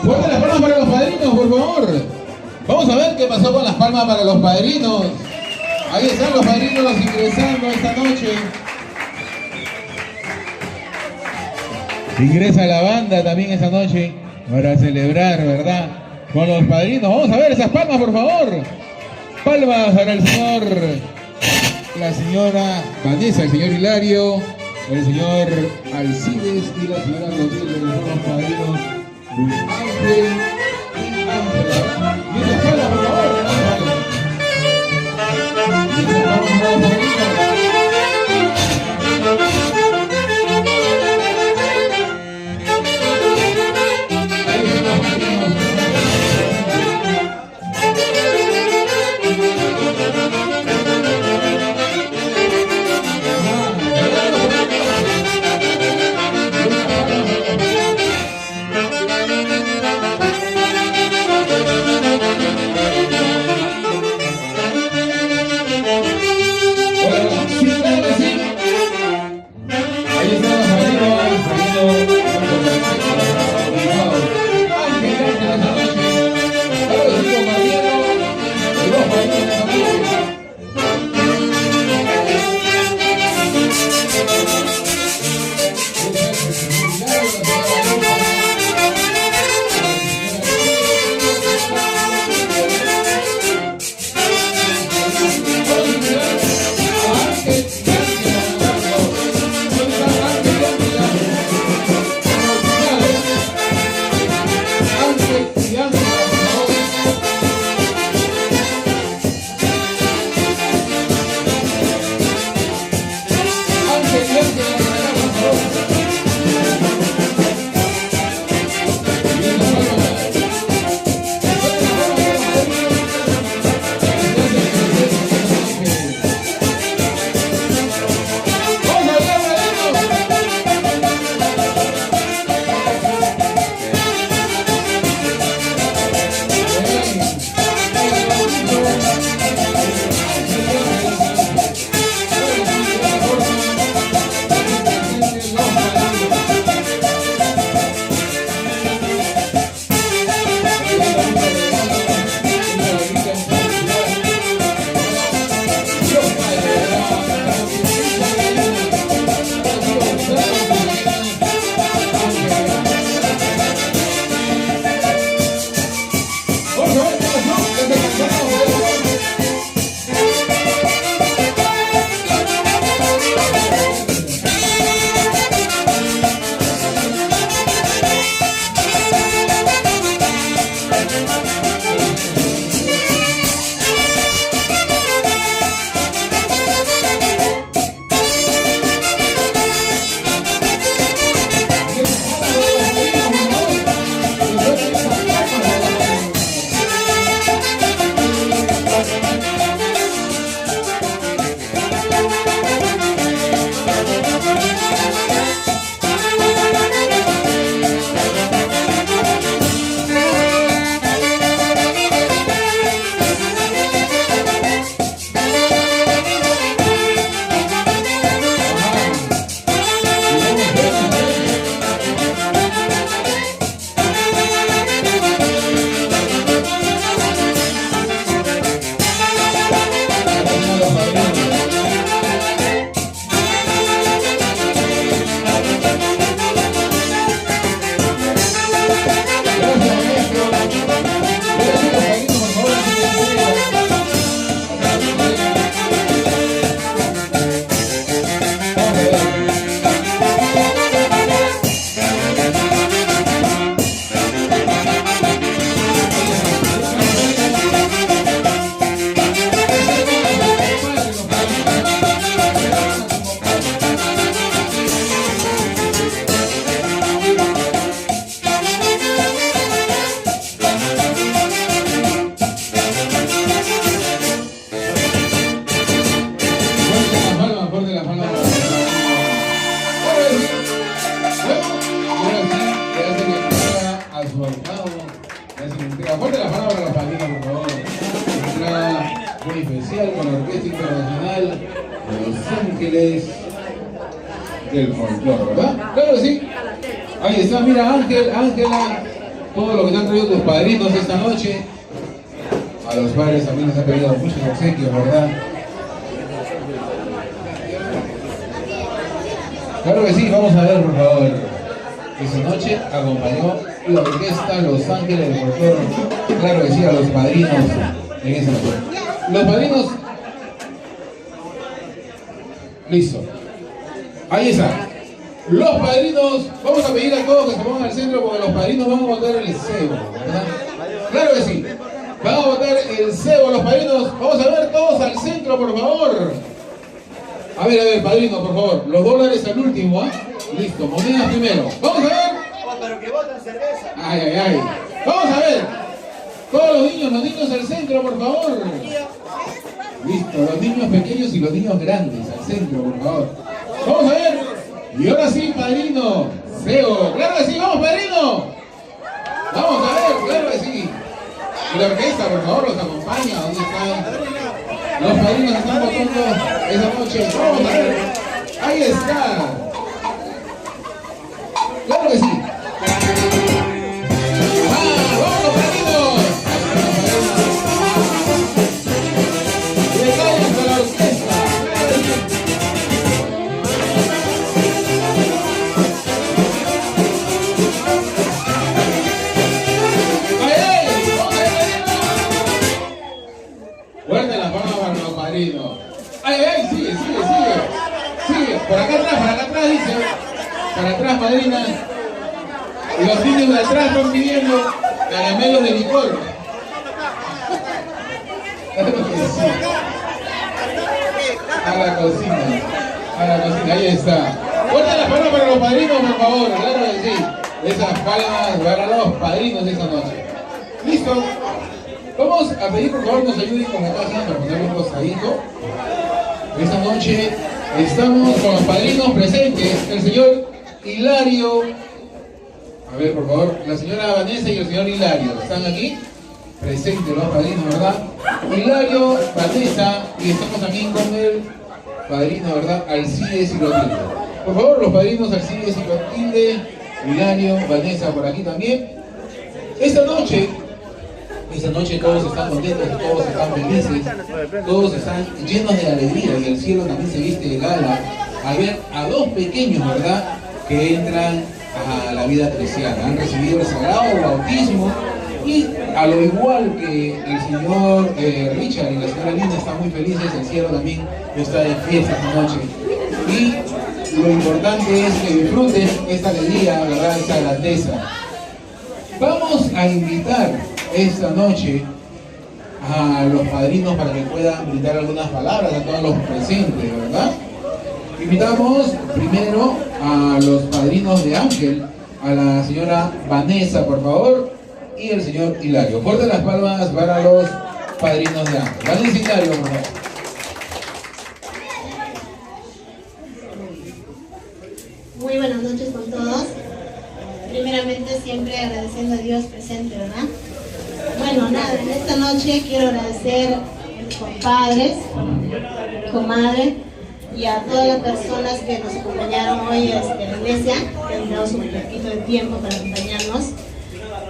Fuerte las palmas para los padrinos, por favor. Vamos a ver qué pasó con las palmas para los padrinos. Ahí están los padrinos ingresando esta noche. Ingresa la banda también esta noche para celebrar, ¿verdad? Con los padrinos. Vamos a ver esas palmas, por favor. Palmas para el señor, la señora Vanessa, el señor Hilario, el señor Alcides y la señora Rodríguez, los padrinos Ángel y Ángela. Y esas palmas, por favor. Y esas palmas para los padrinos. muy especial con la Orquesta Internacional de Los Ángeles del Folclore, ¿verdad? Claro que sí. Ahí está, mira, Ángel, Ángela todo lo que te han traído tus padrinos esta noche. A los padres también les han pedido muchos obsequios, ¿verdad? Claro que sí, vamos a ver, por favor. Esa noche acompañó la orquesta Los Ángeles del Folclore. Claro que sí, a los padrinos en esa noche. Los padrinos. Listo. Ahí está. Los padrinos, vamos a pedir a todos que se pongan al centro porque los padrinos van a votar el cebo, ¿verdad? Claro que sí. Van a votar el cebo, los padrinos. Vamos a ver todos al centro, por favor. A ver, padrino, por favor. Los dólares al último, ¿ah? Listo, monedas primero. Vamos a ver. Pero que votan cerveza. Ay, ay, ay. Vamos a ver. Todos los niños al centro, por favor. Listo, los niños pequeños y los niños grandes al centro, por favor. Vamos a ver. Y ahora sí, padrino. Cebo. Claro que sí, vamos, padrino. Vamos a ver, claro que sí. Y la orquesta, por favor, los acompaña. ¿Dónde están? Los padrinos están votando esa noche. Vamos a ver. Ahí está. Claro que sí. ¡Vamos, los padrinos! Detalles de la orquesta. Fuerte la palma para los padrinos. Ay, ay, sigue. Sigue. Por acá atrás, dice. Para atrás, madrina. Y los niños de atrás están pidiendo caramelos de licor. A la cocina. Ahí está. Fuerte la palma para los padrinos, por favor. Claro que sí. Esas palmas para los padrinos esa noche. ¿Listo? Vamos a pedir por favor nos ayuden con la caja para ponerle un costadito. Esta noche estamos con los padrinos presentes, el señor Hilario. A ver por favor, la señora Vanessa y el señor Hilario. ¿Están aquí? Presentes los padrinos, ¿verdad? Hilario, Vanessa y estamos también con el padrino, ¿verdad? Alcides y Clotilde. Por favor, los padrinos Alcides y Clotilde, Hilario, Vanessa por aquí también. Esta noche todos están contentos, todos están felices, todos están llenos de alegría y el cielo también se viste de gala al ver a dos pequeños, ¿verdad?, que entran a la vida cristiana. Han recibido el sagrado bautismo y a lo igual que el señor Richard y la señora Linda están muy felices, el cielo también está de fiesta esta noche. Y lo importante es que disfruten esta alegría, ¿verdad?, esta grandeza. Vamos a invitar esta noche a los padrinos para que puedan brindar algunas palabras a todos los presentes, ¿verdad? Invitamos primero a los padrinos de Ángel, a la señora Vanessa, por favor, y el señor Hilario. Fuerte las palmas para los padrinos de Ángel. Vanessa y Hilario, por favor. Muy buenas noches con todos. Primeramente siempre agradeciendo a Dios presente, ¿verdad? Bueno, nada, en esta noche quiero agradecer con padres, comadre y a todas las personas que nos acompañaron hoy a la iglesia, que han dado su poquito de tiempo para acompañarnos,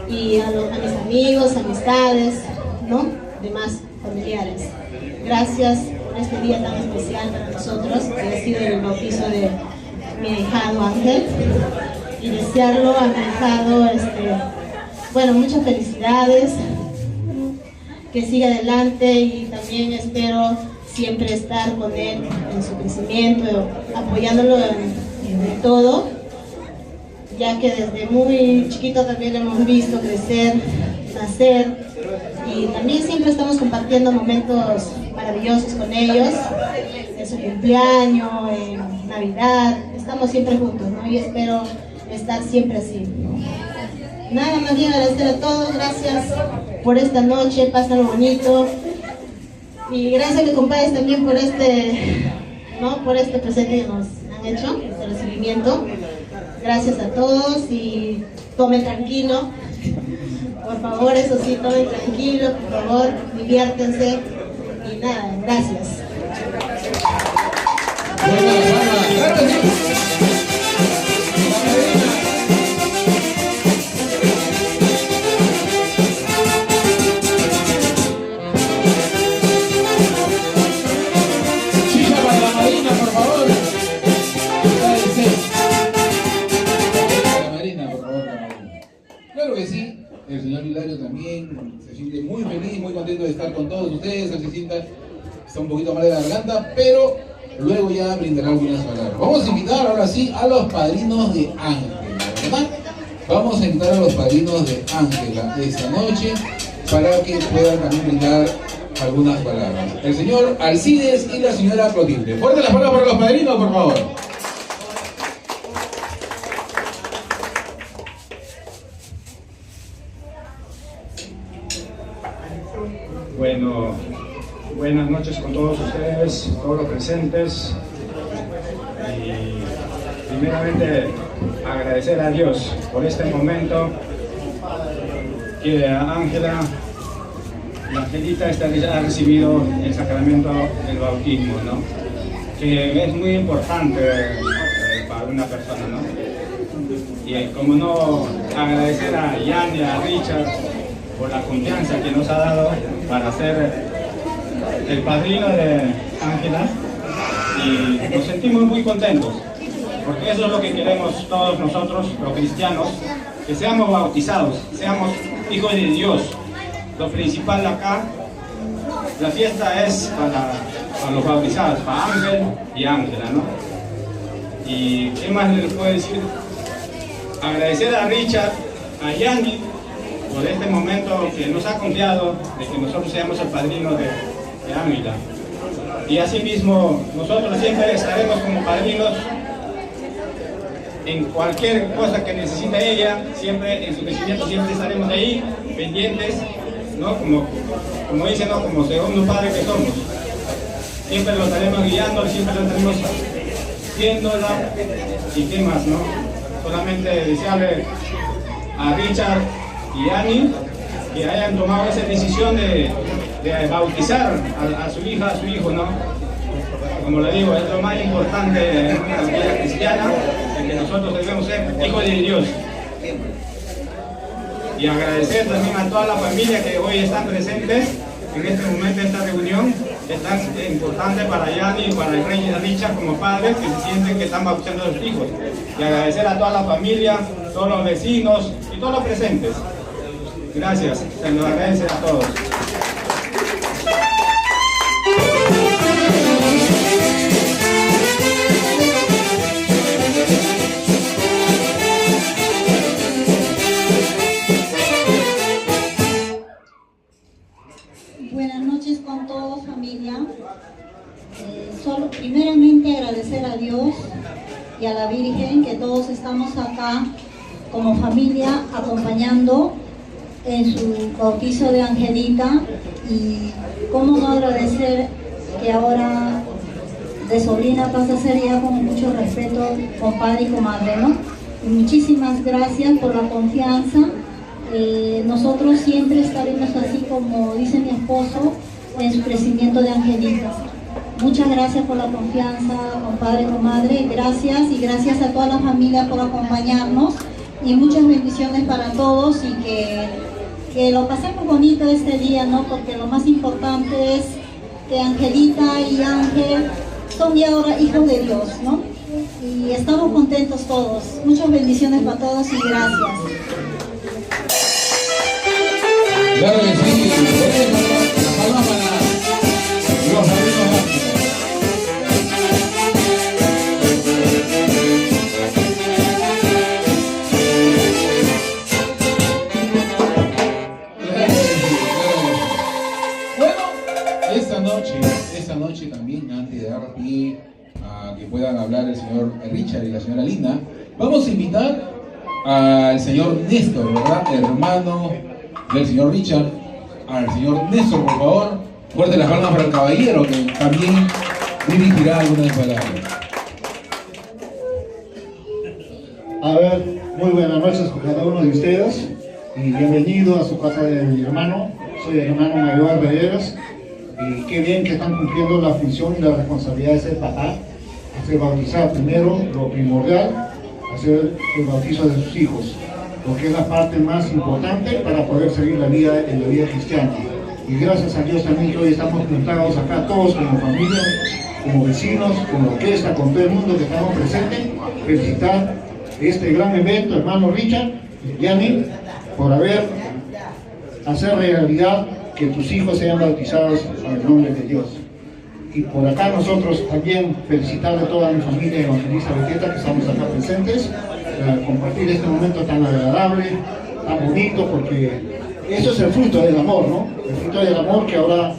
y a mis amigos, amistades, ¿no?, demás familiares. Gracias por este día tan especial para nosotros, que ha sido el bautizo de mi ahijado Ángel, y desearlo a mi ahijado, bueno, muchas felicidades, que siga adelante, y también espero siempre estar con él en su crecimiento, apoyándolo en todo, ya que desde muy chiquito también lo hemos visto crecer, nacer, y también siempre estamos compartiendo momentos maravillosos con ellos, en su cumpleaños, en Navidad, estamos siempre juntos, ¿no? Y espero estar siempre así. Nada más bien agradecer a todos, gracias por esta noche, pásenlo bonito, y gracias a mis compadres también por por este presente que nos han hecho, este recibimiento. Gracias a todos y tomen tranquilo, por favor, eso sí, tomen tranquilo, por favor, diviértense y nada, gracias. madrina, por favor. La madrina, por favor, la madrina. Claro que sí, el señor Hilario también se siente muy feliz, muy contento de estar con todos ustedes. Él se sienta, está un poquito mal de la garganta, pero luego ya brindará algunas palabras. Vamos a invitar ahora sí a los padrinos de Ángela, ¿verdad? Vamos a invitar a los padrinos de Ángela esta noche para que puedan también brindar algunas palabras. El señor Alcides y la señora Clotilde. Fuerte las palabras para los padrinos, por favor. Bueno, buenas noches con todos ustedes, todos los presentes. Y primeramente agradecer a Dios por este momento que Ángela, la Angelita, ha recibido el sacramento del bautismo, ¿no? Que es muy importante para una persona, ¿no? Y como no, agradecer a Jan y a Richard por la confianza que nos ha dado para ser el padrino de Ángela, y nos sentimos muy contentos, porque eso es lo que queremos todos nosotros, los cristianos, que seamos bautizados, seamos hijos de Dios. Lo principal acá, la fiesta es para los bautizados, para Ángel y Ángela, ¿no? Y qué más les puedo decir, agradecer a Richard, a Yanni, por este momento que nos ha confiado de que nosotros seamos el padrino de Ángela. Y asimismo, nosotros siempre estaremos como padrinos en cualquier cosa que necesite ella, siempre en su crecimiento, siempre estaremos ahí, pendientes, ¿no? Como dicen, ¿no? Como segundo padre que somos. Siempre lo estaremos guiando, siempre lo estaremos viéndola. Y qué más, ¿no? Solamente desearle a Richard y Annie que hayan tomado esa decisión de bautizar a su hija, a su hijo, ¿no? Como le digo, es lo más importante en una vida cristiana, en que nosotros debemos ser hijos de Dios. Y agradecer también a toda la familia que hoy están presentes en este momento de esta reunión. Es tan importante para Yanni y para el rey Richard como padres que se sienten que están bautizando a sus hijos. Y agradecer a toda la familia, todos los vecinos y todos los presentes. Gracias, se lo agradece a todos. Buenas noches con todos, familia. Solo primeramente agradecer a Dios y a la Virgen que todos estamos acá como familia acompañando en su bautizo de Angelita, y cómo no agradecer que ahora de sobrina pasa a ser ya con mucho respeto compadre y comadre, ¿no? Y muchísimas gracias por la confianza. Nosotros siempre estaremos así, como dice mi esposo, en su crecimiento de Angelita. Muchas gracias por la confianza, compadre, comadre. Gracias, y gracias a toda la familia por acompañarnos, y muchas bendiciones para todos, y que lo pasemos bonito este día, ¿no? Porque lo más importante es que Angelita y Ángel son ya ahora hijos de Dios, ¿no? Y estamos contentos todos. Muchas bendiciones para todos y gracias. Claro que sí, la palma para los padrinos. Esta noche también, antes de dar pie a que puedan hablar el señor Richard y la señora Linda, vamos a invitar al señor Néstor, ¿verdad? Hermano del señor Richard, al señor Néstor, por favor. Fuerte las palmas para el caballero, que también dirigirá algunas palabras. A ver, muy buenas noches con cada uno de ustedes y bienvenido a su casa de mi hermano. Soy el hermano mayor Veredas, y qué bien que están cumpliendo la función y la responsabilidad de ser papá, hacer bautizar primero, lo primordial, hacer el bautizo de sus hijos, porque es la parte más importante para poder seguir la vida en la vida cristiana. Y gracias a Dios también que hoy estamos juntados acá todos como familia como vecinos, con la orquesta, con todo el mundo que estamos presentes, felicitar este gran evento, hermano Richard y Yanni, por hacer realidad que tus hijos sean bautizados en el nombre de Dios. Y por acá nosotros también felicitar a toda mi familia evangelista Beteta que estamos acá presentes, compartir este momento tan agradable, tan bonito, porque eso es el fruto del amor, ¿no? El fruto del amor que ahora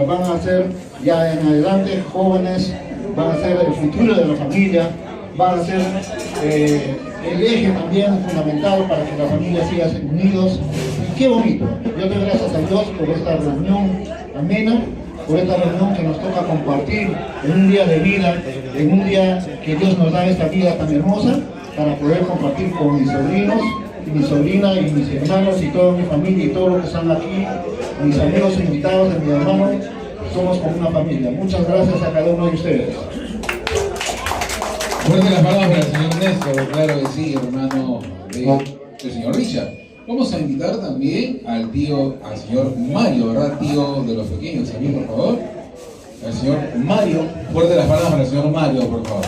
van a ser ya en adelante jóvenes, van a ser el futuro de la familia, van a ser el eje también fundamental para que la familia siga unidos. Y qué bonito. Yo doy gracias a Dios por esta reunión amena, por esta reunión que nos toca compartir en un día de vida, en un día que Dios nos da esta vida tan hermosa, para poder compartir con mis sobrinos, y mi sobrina, y mis hermanos, y toda mi familia, y todos los que están aquí, mis amigos invitados de mi hermano, somos como una familia. Muchas gracias a cada uno de ustedes. Fuerte las palabras para el señor Néstor, claro que sí, hermano del señor Richard. Vamos a invitar también al señor Mario, ¿verdad? Tío de los pequeños, también, por favor. Al señor Mario. Fuerte las palabras para el señor Mario, por favor.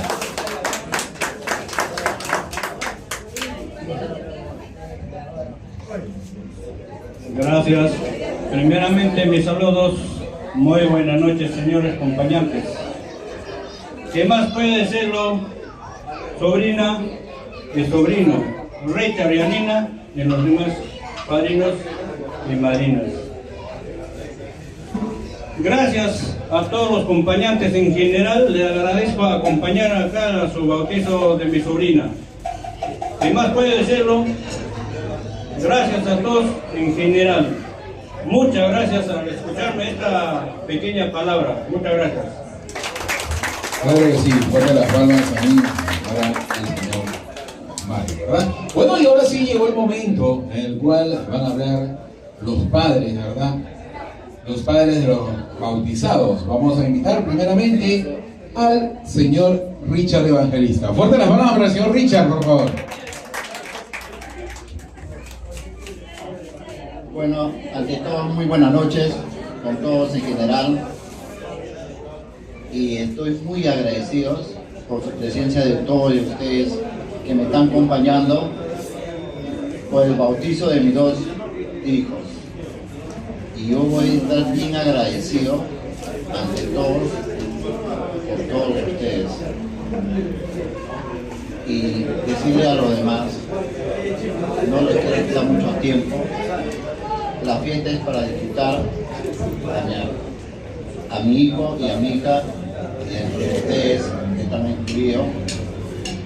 Gracias. Primeramente mis saludos. Muy buenas noches, señores acompañantes. ¿Qué más puede decirlo? Sobrina y sobrino, Richard y Anina, y los demás padrinos y madrinas. Gracias a todos los acompañantes en general. Le agradezco acompañar acá a su bautizo de mi sobrina. ¿Qué más puede decirlo? Gracias a todos en general. Muchas gracias al escucharme esta pequeña palabra. Muchas gracias. Claro que sí, fuerte las palmas también para el señor Mario, ¿verdad? Bueno, y ahora sí llegó el momento en el cual van a hablar los padres, ¿verdad? Los padres de los bautizados. Vamos a invitar primeramente al señor Richard Evangelista. Fuerte las palmas para el señor Richard, por favor. Bueno, ante todo, muy buenas noches con todos en general. Y estoy muy agradecido por su presencia de todos ustedes que me están acompañando por el bautizo de mis dos hijos. Y yo voy a estar bien agradecido ante todos por todos ustedes. Y decirle a los demás, no les queda mucho tiempo. La fiesta es para disfrutar a mi hijo y a mi hija, y entre ustedes que están incluidos,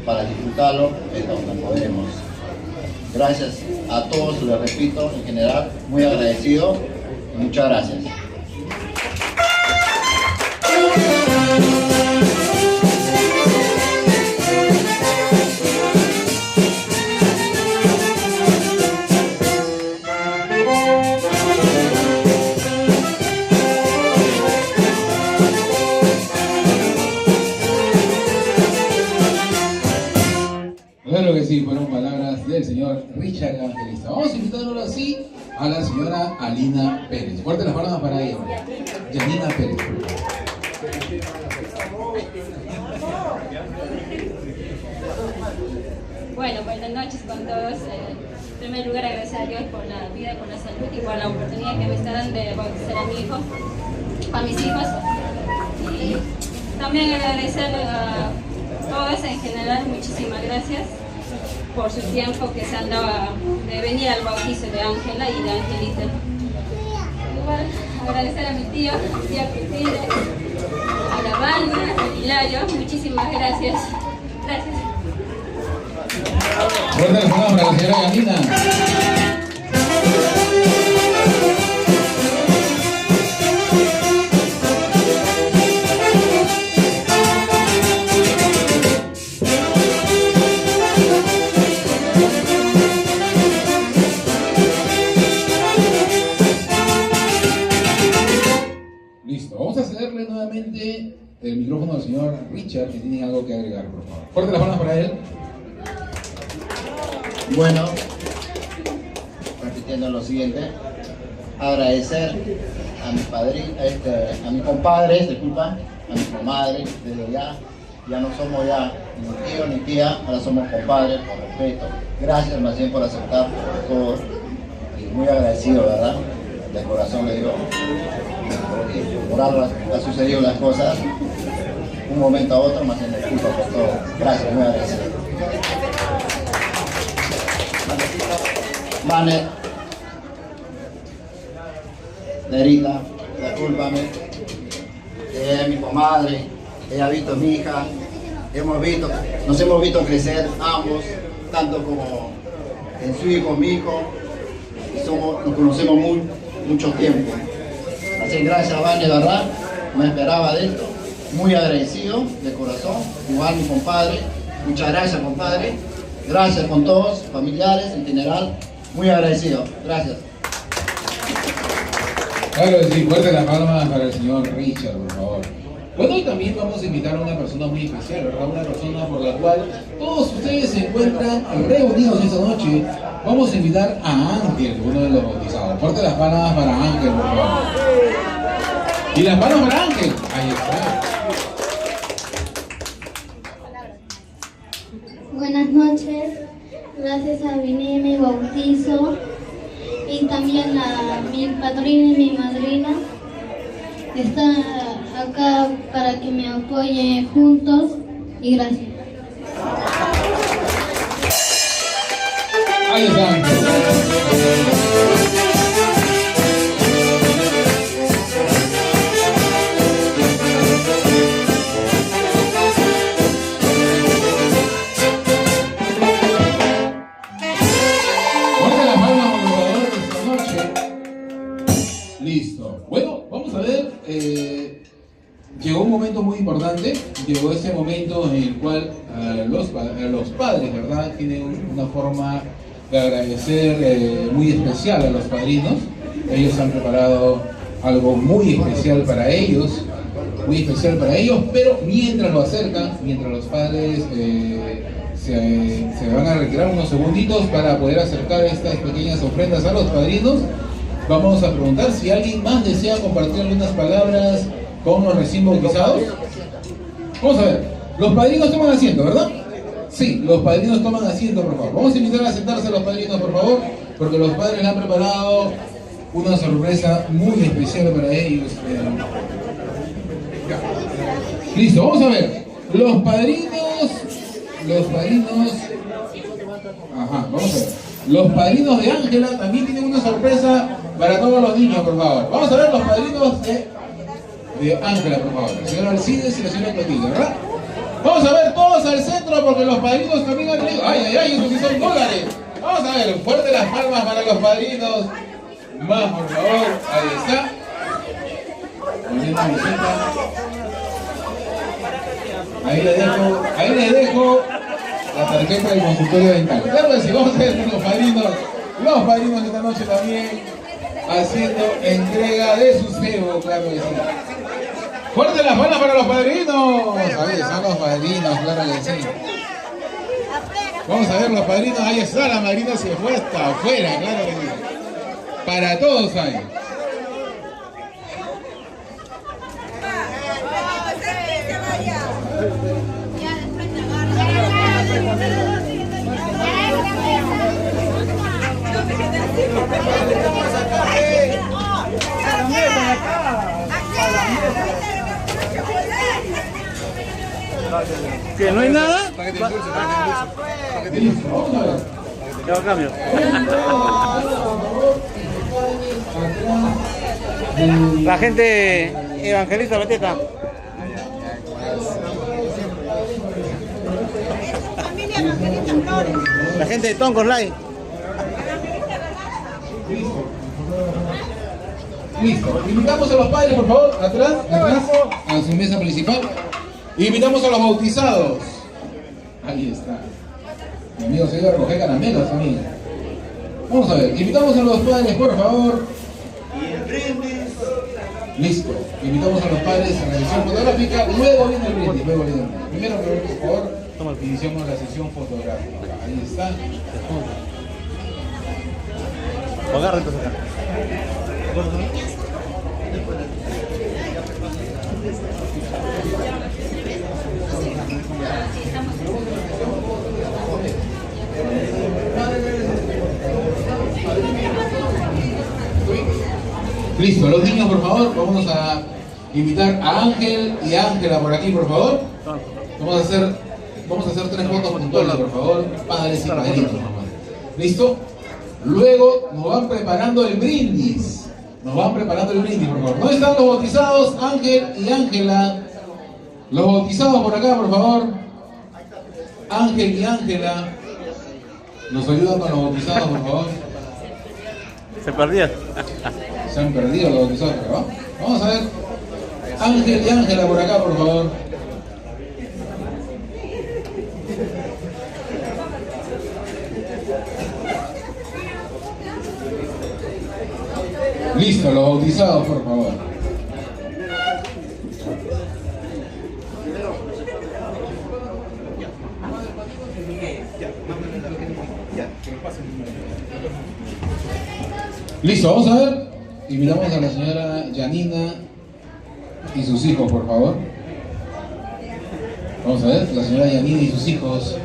para disfrutarlo es donde podemos. Gracias a todos, les repito, en general, muy agradecido y muchas gracias. Claro que sí, fueron palabras del señor Richard Evangelista. Vamos a invitar ahora sí a la señora Alina Pérez. Fuerte las palabras para ella. Yanina Pérez. Bueno, buenas noches con todos. En primer lugar, agradecer a Dios por la vida, por la salud y por la oportunidad que me está dando de bautizar a mi hijo, a mis hijos. Y también agradecer a todos en general, muchísimas gracias por su tiempo que se han dado de venir al bautizo de Ángela y de Angelita. Igual agradecer a mi tío, tía Cristina, a la banda, a Hilario, muchísimas gracias. Gracias. Fuerte las palabras para la señora Yanina. Listo, vamos a cederle nuevamente el micrófono al señor Richard, que tiene algo que agregar, por favor. Fuerte las palabras para él. Bueno, repitiendo lo siguiente, agradecer a mis padres, a mis compadres, disculpa, a mi comadre, desde ya no somos ya ni tío ni tía, ahora somos compadres, por respeto. Gracias más bien por aceptar todo y muy agradecido, ¿verdad? De corazón le digo, porque por algo han sucedido las cosas, un momento a otro, más bien disculpa por todo. Gracias, muy agradecido. Mane, Nerita, discúlpame, ella es mi comadre, ella ha visto a mi hija, nos hemos visto crecer ambos, tanto como en su hijo, mi hijo, y nos conocemos mucho tiempo. Así gracias, Vane, ¿verdad? No esperaba de esto, muy agradecido de corazón, igual mi compadre, muchas gracias, compadre, gracias con todos, familiares en general, muy agradecido, gracias. Claro, sí, fuerte las palmas para el señor Richard, por favor. Bueno, y también vamos a invitar a una persona muy especial, ¿verdad? Una persona por la cual todos ustedes se encuentran reunidos esta noche. Vamos a invitar a Ángel, uno de los bautizados. Fuerte las palmas para Ángel, por favor. Y las palmas para Ángel. Ahí está. Buenas noches, gracias a mi bautizo y también a mi padrino y mi madrina. Están acá para que me apoyen juntos y gracias. Ahí está Ángel. Listo. Bueno, vamos a ver. Llegó un momento muy importante. Llegó ese momento en el cual los padres, ¿verdad?, tienen una forma de agradecer muy especial a los padrinos. Ellos han preparado algo muy especial para ellos. Pero mientras lo acercan, mientras los padres se van a retirar unos segunditos para poder acercar estas pequeñas ofrendas a los padrinos, vamos a preguntar si alguien más desea compartir algunas palabras con los recién bautizados. Vamos a ver, los padrinos toman asiento, ¿verdad? Sí, los padrinos toman asiento, por favor. Vamos a invitar a sentarse a los padrinos, por favor, porque los padres le han preparado una sorpresa muy especial para ellos. Listo, vamos a ver. Los padrinos. Ajá, vamos a ver. Los padrinos de Ángela también tienen una sorpresa para todos los niños, por favor. Vamos a ver los padrinos de Ángela, por favor. La señora Alcides y la señora Clotilde, ¿verdad? Vamos a ver todos al centro porque los padrinos también han tenido. ¡Ay, ay, ay! Esos sí son dólares. Vamos a ver, fuerte las palmas para los padrinos. Más, por favor. Ahí está. Poniendo mi cinta. Ahí les dejo la tarjeta del consultorio dental. Claro que sí, vamos a ver los padrinos de esta noche también haciendo entrega de su cebo, claro que sí. ¡Fuerte las palmas para los padrinos! Ahí están los padrinos, claro que sí. Vamos a ver los padrinos, ahí está, la madrina se fue hasta afuera, claro que sí. Para todos hay. ¿Que no hay nada? Yo cambio. La gente evangelista Beteta. La gente de Toncos Live. Listo. Invitamos a los padres, por favor, atrás, a su mesa principal. Invitamos a los bautizados. Ahí está. Mi amigo se iba a recoger caramelos, amigo. Vamos a ver. Invitamos a los padres, por favor. Listo. Invitamos a los padres a la sesión fotográfica. Luego viene el brindis. Primero, por favor, iniciamos la sesión fotográfica. Ahí está. Agarra entonces acá. Listo, los niños, por favor, vamos a invitar a Ángel y a Ángela por aquí, por favor. Vamos a hacer 3 fotos puntuales, por favor, padres y padrinos. ¿Listo? Luego nos van preparando el brindis. Por favor. ¿Dónde están los bautizados, Ángel y Ángela? Los bautizados por acá, por favor. Ángel y Ángela. ¿Nos ayudan con los bautizados, por favor? Se perdieron. Se han perdido los bautizados, ¿no? Vamos a ver. Ángel y Ángela por acá, por favor. Listo, los bautizados, por favor. Listo, vamos a ver. Invitamos a la señora Yanina y sus hijos, por favor. Vamos a ver, la señora Yanina y sus hijos.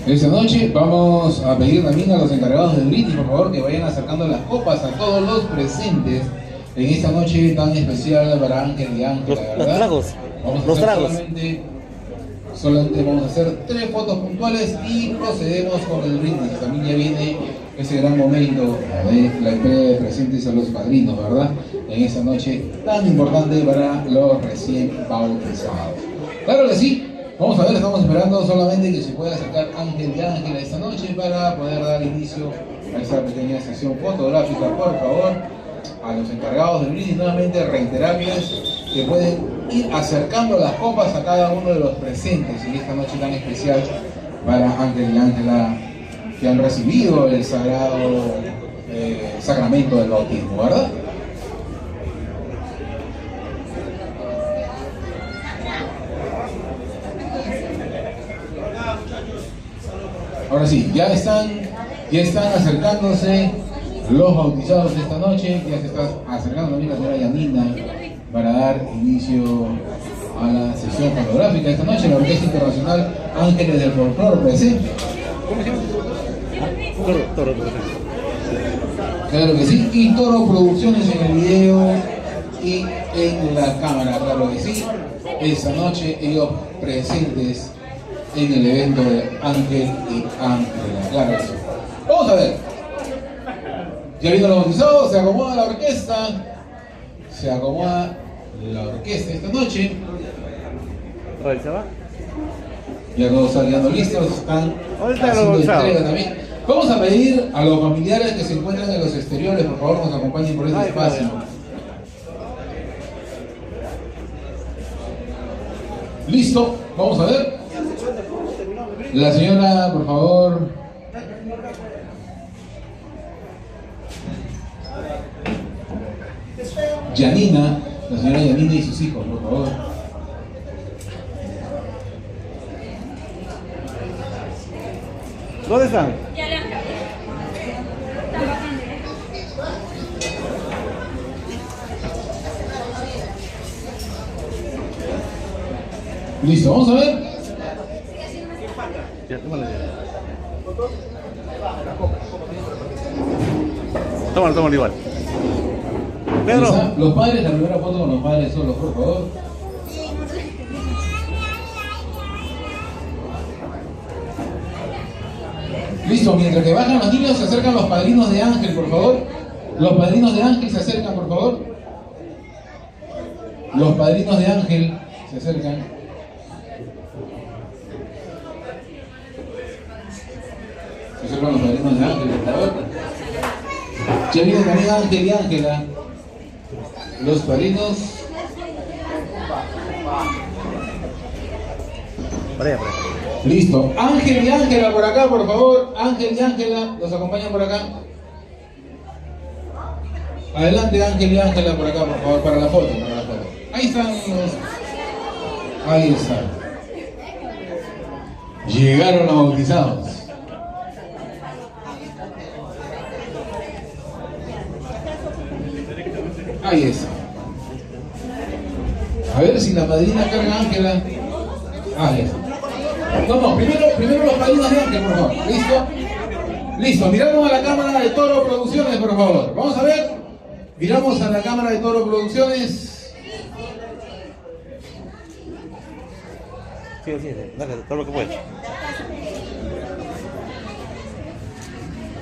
Esta noche vamos a pedir también a los encargados del brindis, por favor, que vayan acercando las copas a todos los presentes en esta noche tan especial para Ángel y Ángel, la verdad. Los tragos. Vamos a hacer solamente vamos a hacer 3 fotos puntuales y procedemos con el brindis. También ya viene ese gran momento de la entrega de presentes a los padrinos, ¿verdad? En esta noche tan importante para los recién bautizados. Claro que sí. Vamos a ver, estamos esperando solamente que se pueda acercar Ángel y Ángela esta noche para poder dar inicio a esta pequeña sesión fotográfica. Por favor, a los encargados del brindis, nuevamente reiterarles que pueden ir acercando las copas a cada uno de los presentes en esta noche tan especial para Ángel y Ángela, que han recibido el sagrado sacramento del bautismo, ¿verdad? Ahora sí, ya están acercándose los bautizados esta noche. Ya se está acercando también la señora Yanina para dar inicio a la sesión fotográfica esta noche. La Orquesta Internacional Ángeles del Folclore presente. ¿Cómo se llama? Toro. Claro que sí. Y Toro Producciones en el video y en la cámara. Claro que sí. Esta noche ellos presentes en el evento de Ángel y Ángela, claro que sí. Vamos a ver. Ya vino los bautizados, se acomoda la orquesta. Esta noche. Ya todos están quedando listos, están haciendo entrega también. Vamos a pedir a los familiares que se encuentran en los exteriores, por favor, nos acompañen por este espacio. Listo, vamos a ver. La señora, por favor. Yanina, la señora Yanina y sus hijos, por favor. ¿Dónde están? Listo, vamos a ver. Tómalo igual. Pedro. Los padres, la primera foto con los padres solos, por favor. Listo, mientras que bajan los niños, se acercan los padrinos de Ángel, por favor. Los padrinos de Ángel se acercan, por favor. Los padrinos de Ángel se acercan. Se acercan los padrinos de Ángel, por favor. Ya vienen también Ángel y Ángela. Los padrinos. Listo. Ángel y Ángela por acá, por favor. Ángel y Ángela, los acompañan por acá. Adelante Ángel y Ángela por acá, por favor, para la foto, Ahí están los... Ahí están. Llegaron los bautizados. Ahí está. A ver si la madrina carga a Ángela. Ahí está. No, primero los padrinos de Ángel, por favor. ¿Listo? Listo, miramos a la cámara de Toro Producciones, por favor. Vamos a ver. Miramos a la cámara de Toro Producciones. Sí, dale, todo lo que puedas.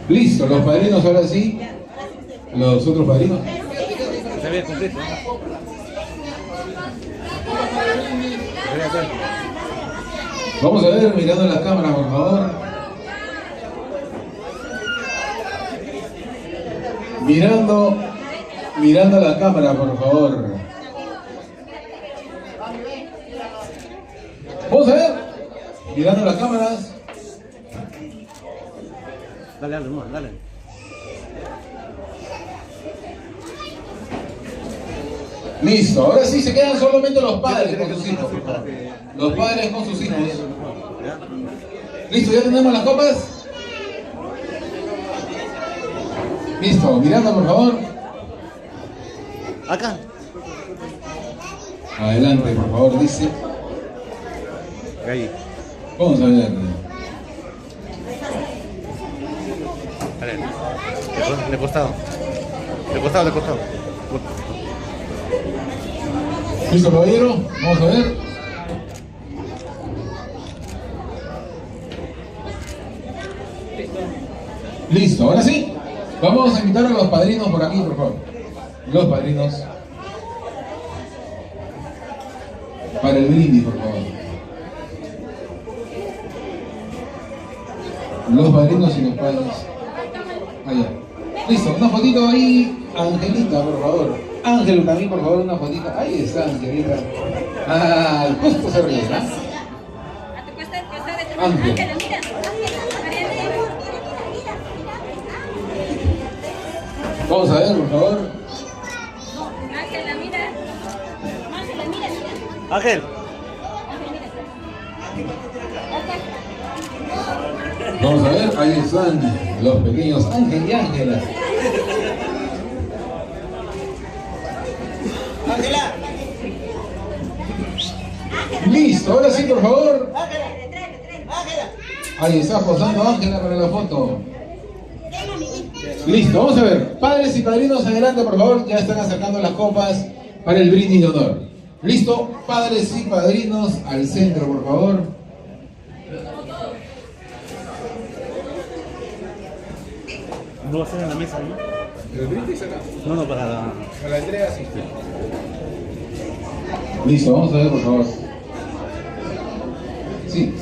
Listo, los padrinos ahora sí. Los otros padrinos. Se había cumplido. Vamos a ver, mirando la cámara, por favor. Mirando la cámara, por favor. Vamos a ver. Mirando las cámaras. Dale, dale. Listo, ahora sí se quedan solamente los padres con sus hijos. Los padres con sus hijos. Listo, ya tenemos las copas. Listo, mirando por favor. Acá. Adelante, por favor, dice. Ahí. Vamos a ver. Dale. De costado. De costado. ¿Listo, caballero? Vamos a ver. Listo, ahora sí. Vamos a invitar a los padrinos por aquí, por favor. Los padrinos. Para el brindis, por favor. Los padrinos y los padres. Allá. Listo, una fotito ahí. Angelita, por favor. Ángel, también, por favor, una fotito. Ahí está, Angelita. Ah, justo se ríe, ¿no? Ángel. Vamos a ver, por favor. Ángela, mira. Ángel. Vamos a ver, ahí están los pequeños Ángel y Ángela. Ángela. Listo, ahora sí, por favor. Ángela. Ahí está posando Ángela para la foto. Listo, vamos a ver. Padres y padrinos, adelante, por favor. Ya están acercando las copas para el brindis de honor. Listo, padres y padrinos, al centro, por favor. No va a ser en la mesa, ¿no? ¿El brindis acá? No, para la... Para la entrega, sí. Listo, vamos a ver, por favor. Sí.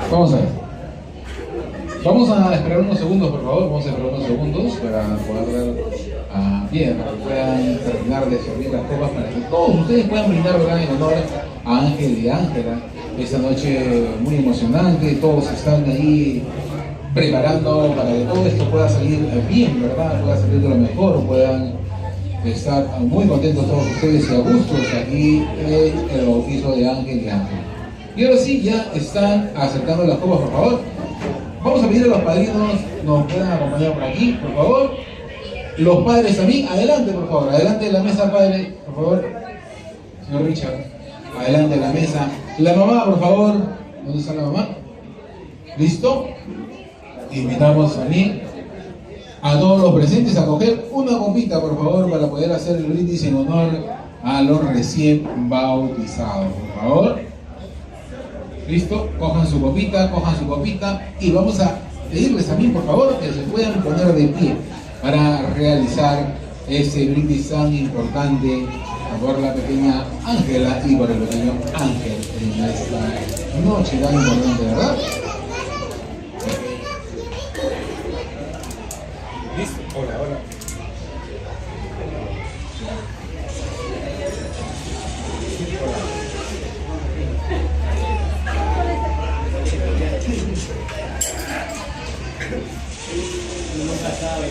Vamos a ver. Vamos a esperar unos segundos, por favor. Vamos a esperar unos segundos para poder dar a pie, para que puedan terminar de servir las copas, para que todos ustedes puedan brindar, ¿verdad?, en honor a Ángel y Ángela. Esta noche muy emocionante, todos están ahí preparando para que todo esto pueda salir bien, ¿verdad? Pueda salir de lo mejor, puedan estar muy contentos todos ustedes y a gustos aquí en el bautizo de Ángel y Ángela. Y ahora sí, ya están acercando las copas, por favor. Vamos a pedir a los padrinos nos puedan acompañar por aquí, por favor. Los padres también, adelante, por favor. Adelante de la mesa, padre, por favor. Señor Richard, adelante de la mesa. La mamá, por favor. ¿Dónde está la mamá? ¿Listo? Invitamos también a todos los presentes a coger una copita, por favor, para poder hacer el brindis en honor a los recién bautizados, por favor. ¿Listo? Cojan su copita y vamos a pedirles también, por favor, que se puedan poner de pie para realizar ese brindis tan importante por la pequeña Ángela y por el pequeño Ángel en esta noche tan importante, ¿verdad? ¿Listo? Hola. Nunca sabe,